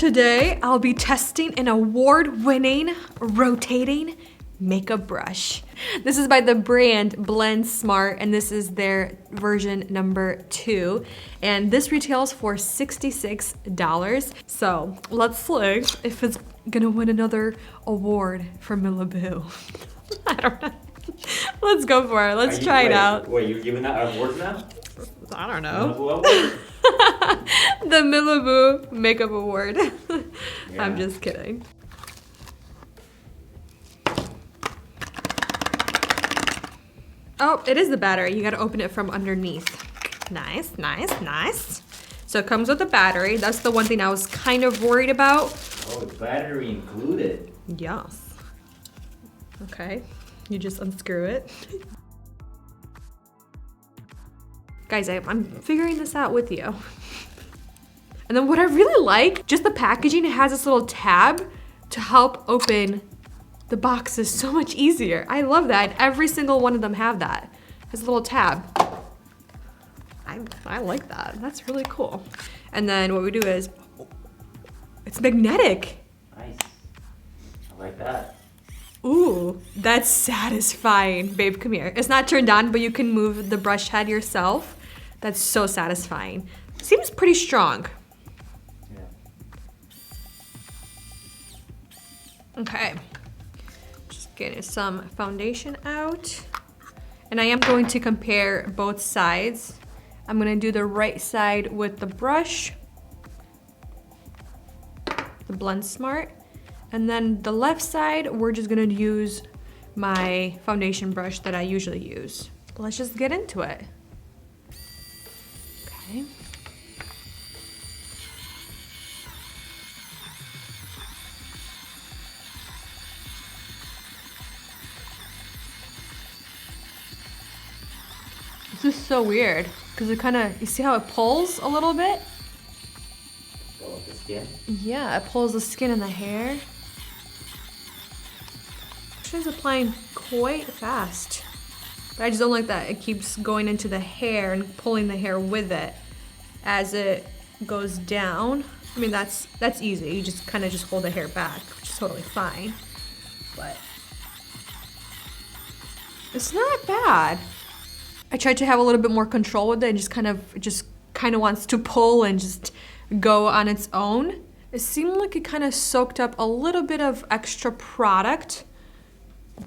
today I'll be testing an award-winning rotating makeup brush. This is by the brand Blend Smart, and this is their version number 2. And this retails for $66. So let's see if it's gonna win another award for Milabu. I don't know. Let's go for it. Let's try it out. Wait, you're giving that award now? I don't know. Milabu The Milabu Makeup Award. Yeah. I'm just kidding. Oh, it is the battery. You gotta open it from underneath. Nice, nice, nice. So it comes with a battery. That's the one thing I was kind of worried about. Oh, battery included. Yes. Okay, you just unscrew it. Guys, I'm figuring this out with you. And then what I really like, just the packaging, it has this little tab to help open the boxes so much easier. I love that. Every single one of them have that. It has a little tab. I like that. That's really cool. And then what we do is, it's magnetic. Nice. I like that. Ooh, that's satisfying. Babe, come here. It's not turned on, but you can move the brush head yourself. That's so satisfying. Seems pretty strong. Yeah. Okay. Just getting some foundation out. And I am going to compare both sides. I'm gonna do the right side with the brush, the Blend Smart. And then the left side, we're just gonna use my foundation brush that I usually use. Let's just get into it. Okay. This is so weird, because it kind of, you see how it pulls a little bit? Go with the skin? Yeah, it pulls the skin and the hair. She's applying quite fast. But I just don't like that it keeps going into the hair and pulling the hair with it as it goes down. I mean, that's easy. You just kind of just hold the hair back, which is totally fine. But it's not bad. I tried to have a little bit more control with it and just kind of wants to pull and just go on its own. It seemed like it kind of soaked up a little bit of extra product,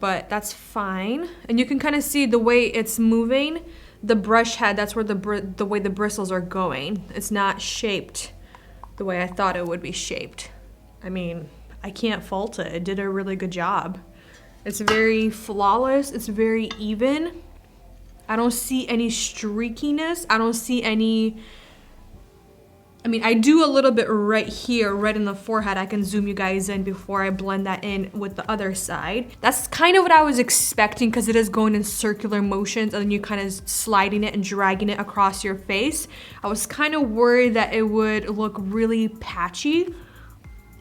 but that's fine. And you can kind of see the way it's moving, the brush head, that's where the way the bristles are going. It's not shaped the way I thought it would be shaped. I mean, I can't fault it. It did a really good job. It's very flawless. It's very even. I don't see any streakiness. I don't see any, I mean, I do a little bit right here, right in the forehead. I can zoom you guys in before I blend that in with the other side. That's kind of what I was expecting, because it is going in circular motions and then you kind of sliding it and dragging it across your face. I was kind of worried that it would look really patchy.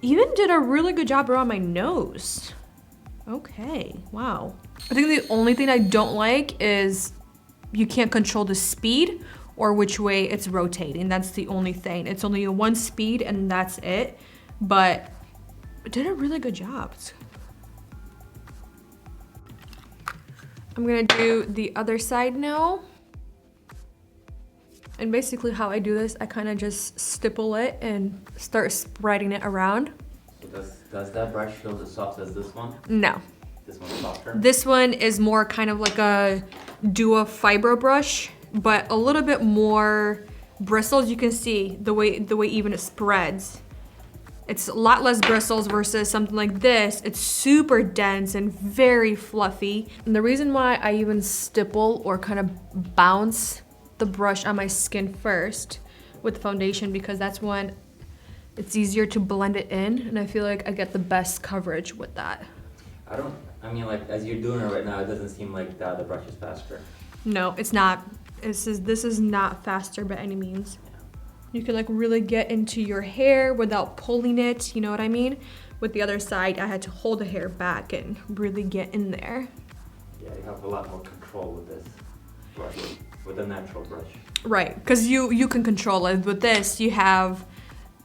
Even did a really good job around my nose. Okay, wow. I think the only thing I don't like is you can't control the speed or which way it's rotating. That's the only thing. It's only one speed and that's it. But it did a really good job. I'm gonna do the other side now. And basically how I do this, I kind of just stipple it and start spreading it around. Does that brush feel as soft as this one? No. This one's softer? This one is more kind of like a Duo Fibro brush, but a little bit more bristles. You can see the way even it spreads. It's a lot less bristles versus something like this. It's super dense and very fluffy. And the reason why I even stipple or kind of bounce the brush on my skin first with foundation, because that's when it's easier to blend it in, and I feel like I get the best coverage with that. I mean, like, as you're doing it right now, it doesn't seem like the other brush is faster. No, it's not. This is not faster by any means. Yeah. You can like really get into your hair without pulling it, you know what I mean? With the other side, I had to hold the hair back and really get in there. Yeah, you have a lot more control with this brush, with a natural brush. Right, because you can control it. With this, you have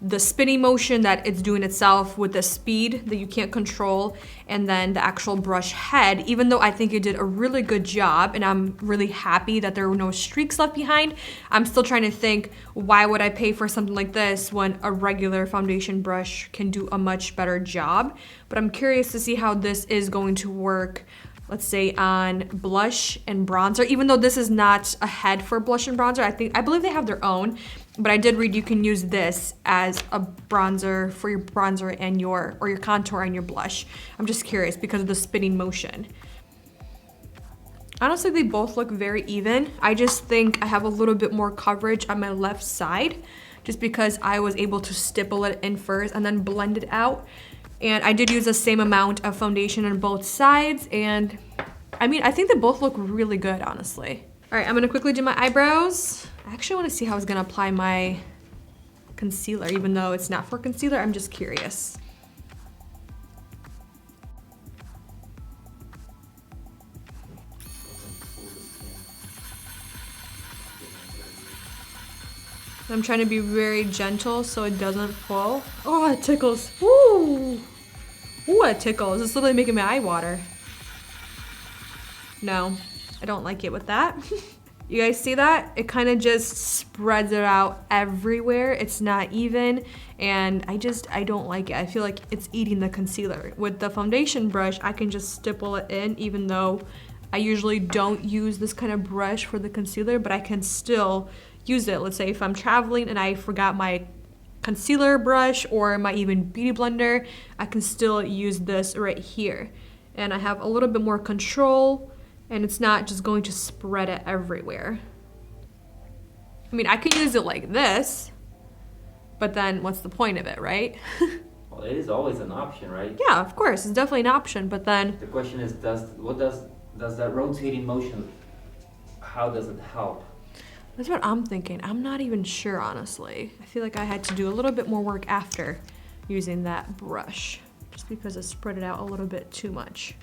the spinning motion that it's doing itself with the speed that you can't control, and then the actual brush head, even though I think it did a really good job and I'm really happy that there were no streaks left behind, I'm still trying to think, why would I pay for something like this when a regular foundation brush can do a much better job? But I'm curious to see how this is going to work, let's say on blush and bronzer, even though this is not a head for blush and bronzer. I believe they have their own, but I did read you can use this as a bronzer for your bronzer and your contour and your blush. I'm just curious because of the spinning motion. Honestly, they both look very even. I just think I have a little bit more coverage on my left side just because I was able to stipple it in first and then blend it out. And I did use the same amount of foundation on both sides, and I mean, I think they both look really good, honestly. All right, I'm gonna quickly do my eyebrows. I actually wanna see how I was gonna apply my concealer, even though it's not for concealer, I'm just curious. I'm trying to be very gentle so it doesn't fall. Oh, it tickles. Woo! Ooh, it tickles. It's literally making my eye water. No, I don't like it with that. You guys see that? It kind of just spreads it out everywhere. It's not even, and I don't like it. I feel like it's eating the concealer. With the foundation brush, I can just stipple it in, even though I usually don't use this kind of brush for the concealer, but I can still use it. Let's say if I'm traveling and I forgot my concealer brush or my even beauty blender, I can still use this right here. And I have a little bit more control, and it's not just going to spread it everywhere. I mean, I could use it like this, but then what's the point of it, right? Well, it is always an option, right? Yeah, of course, it's definitely an option, but then The question is, does that rotating motion, how does it help? that's what I'm thinking. I'm not even sure, honestly. I feel like I had to do a little bit more work after using that brush, just because it spread it out a little bit too much.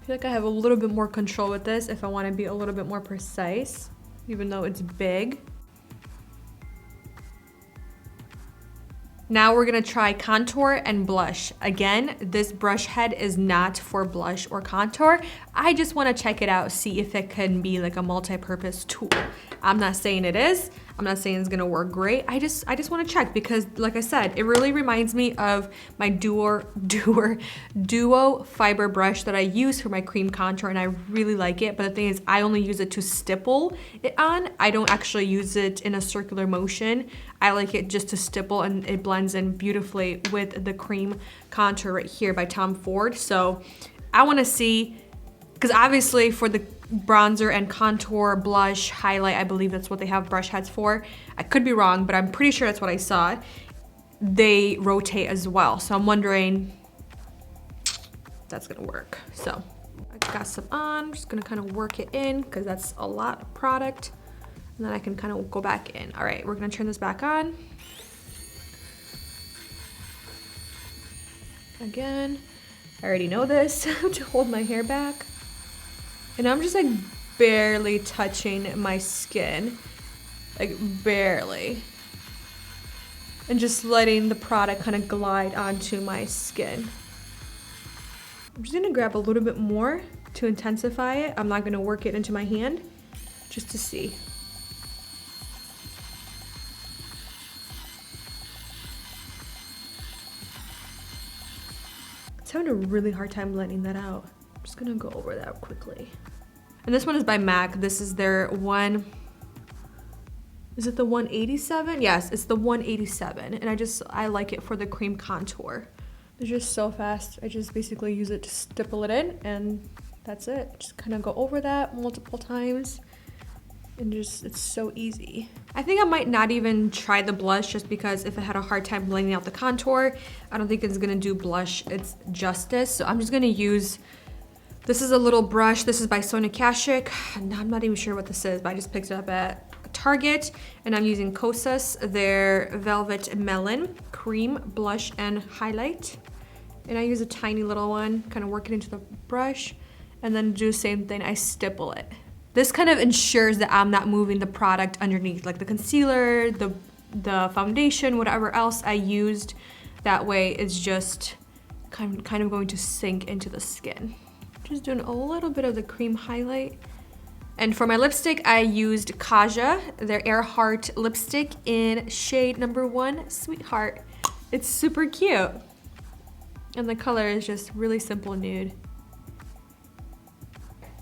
I feel like I have a little bit more control with this if I want to be a little bit more precise, even though it's big. Now we're gonna try contour and blush. Again, this brush head is not for blush or contour. I just wanna check it out, see if it can be like a multi-purpose tool. I'm not saying it is. I'm not saying it's gonna work great. I just wanna check because like I said, it really reminds me of my Duo fiber brush that I use for my cream contour, and I really like it. But the thing is, I only use it to stipple it on. I don't actually use it in a circular motion. I like it just to stipple, and it blends in beautifully with the cream contour right here by Tom Ford. So I wanna see, because obviously for the bronzer and contour, blush, highlight, I believe that's what they have brush heads for. I could be wrong, but I'm pretty sure that's what I saw. They rotate as well. So I'm wondering if that's gonna work. So I got some on, I'm just gonna kind of work it in because that's a lot of product. And then I can kind of go back in. All right, we're gonna turn this back on. Again, I already know this, to hold my hair back. And I'm just like barely touching my skin, like barely. And just letting the product kind of glide onto my skin. I'm just gonna grab a little bit more to intensify it. I'm not gonna work it into my hand, just to see. It's having a really hard time blending that out. I'm just gonna go over that quickly. And this one is by MAC. This is their one, is it the 187? Yes, it's the 187. And I like it for the cream contour. It's just so fast. I just basically use it to stipple it in, and that's it. Just kind of go over that multiple times. And just, it's so easy. I think I might not even try the blush just because if I had a hard time blending out the contour, I don't think it's gonna do blush its justice. So I'm just gonna use, this is a little brush. This is by Sonia Kashuk. I'm not even sure what this is, but I just picked it up at Target, and I'm using Kosas, their Velvet Melon Cream Blush and Highlight. And I use a tiny little one, kind of work it into the brush, and then do the same thing, I stipple it. This kind of ensures that I'm not moving the product underneath, like the concealer, the foundation, whatever else I used. That way it's just kind of going to sink into the skin. Just doing a little bit of the cream highlight. And for my lipstick, I used Kaja, their Earhart lipstick in shade number 1, Sweetheart. It's super cute. And the color is just really simple nude.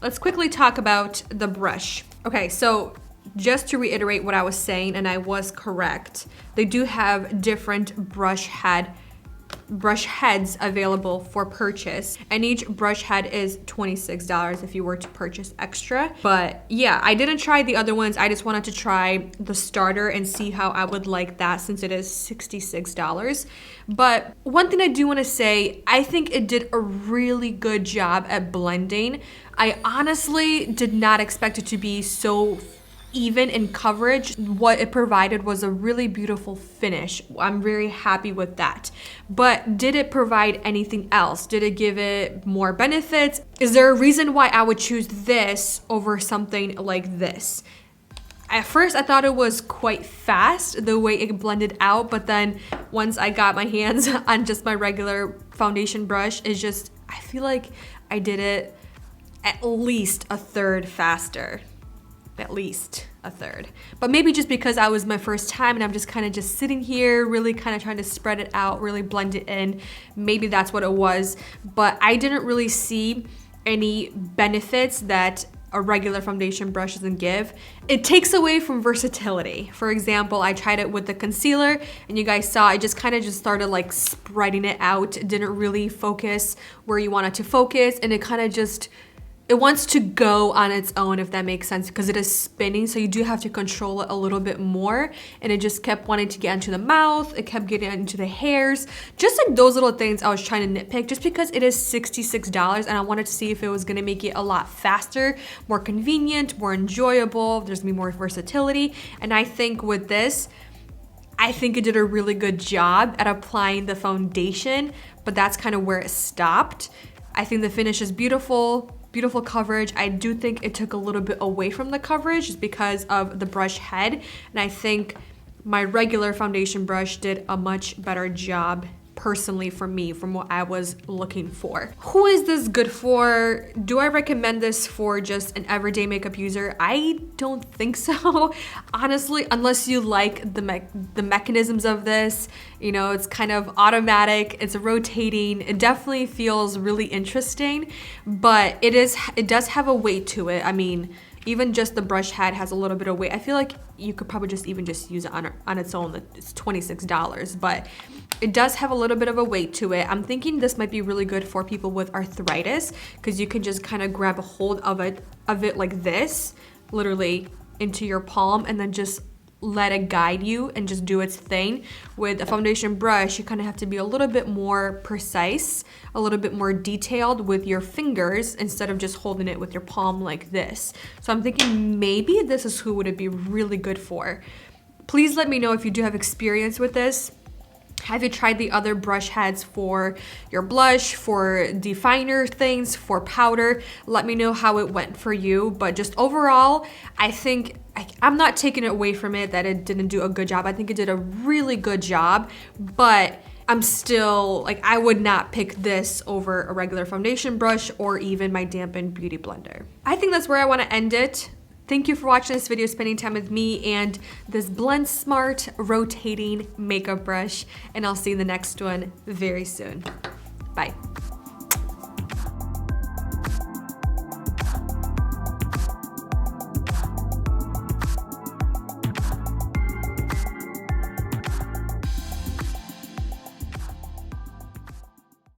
Let's quickly talk about the brush. Okay, so just to reiterate what I was saying, and I was correct, they do have different brush heads available for purchase, and each brush head is $26 if you were to purchase extra. But yeah, I didn't try the other ones. I just wanted to try the starter and see how I would like that, since it is $66. But one thing I do want to say, I think it did a really good job at blending. I honestly did not expect it to be so even in coverage. What it provided was a really beautiful finish. I'm very happy with that. But did it provide anything else? Did it give it more benefits? Is there a reason why I would choose this over something like this? At first, I thought it was quite fast, the way it blended out, but then once I got my hands on just my regular foundation brush, it's just, I feel like I did it at least a third faster. At least a third. But maybe just because I was my first time and I'm just kind of just sitting here, really kind of trying to spread it out, really blend it in. Maybe that's what it was. But I didn't really see any benefits that a regular foundation brush doesn't give. It takes away from versatility. For example, I tried it with the concealer and you guys saw I just kind of just started like spreading it out. It didn't really focus where you want it to focus, and it kind of just, it wants to go on its own, if that makes sense, because it is spinning, so you do have to control it a little bit more, and it just kept wanting to get into the mouth, it kept getting into the hairs, just like those little things I was trying to nitpick, just because it is $66 and I wanted to see if it was gonna make it a lot faster, more convenient, more enjoyable, there's gonna be more versatility. And I think with this, I think it did a really good job at applying the foundation, but that's kind of where it stopped. I think the finish is beautiful coverage. I do think it took a little bit away from the coverage just because of the brush head, and I think my regular foundation brush did a much better job personally for me, from what I was looking for. Who is this good for? Do I recommend this for just an everyday makeup user? I don't think so, honestly, unless you like the mechanisms of this. You know, it's kind of automatic, it's rotating, it definitely feels really interesting, but it does have a weight to it. I mean, even just the brush head has a little bit of weight. I feel like you could probably just use it on its own. It's $26, but it does have a little bit of a weight to it. I'm thinking this might be really good for people with arthritis, because you can just kind of grab a hold of it like this, literally into your palm, and then just let it guide you and just do its thing. With a foundation brush, you kind of have to be a little bit more precise, a little bit more detailed with your fingers instead of just holding it with your palm like this. So I'm thinking maybe this is who would it be really good for. Please let me know if you do have experience with this. Have you tried the other brush heads for your blush, for definer things, for powder? Let me know how it went for you. But just overall, I think I'm not taking it away from it that it didn't do a good job. I think it did a really good job, but I'm still, like, I would not pick this over a regular foundation brush or even my dampened beauty blender. I think that's where I want to end it. Thank you for watching this video, spending time with me and this Blend Smart rotating makeup brush, and I'll see you in the next one very soon. Bye.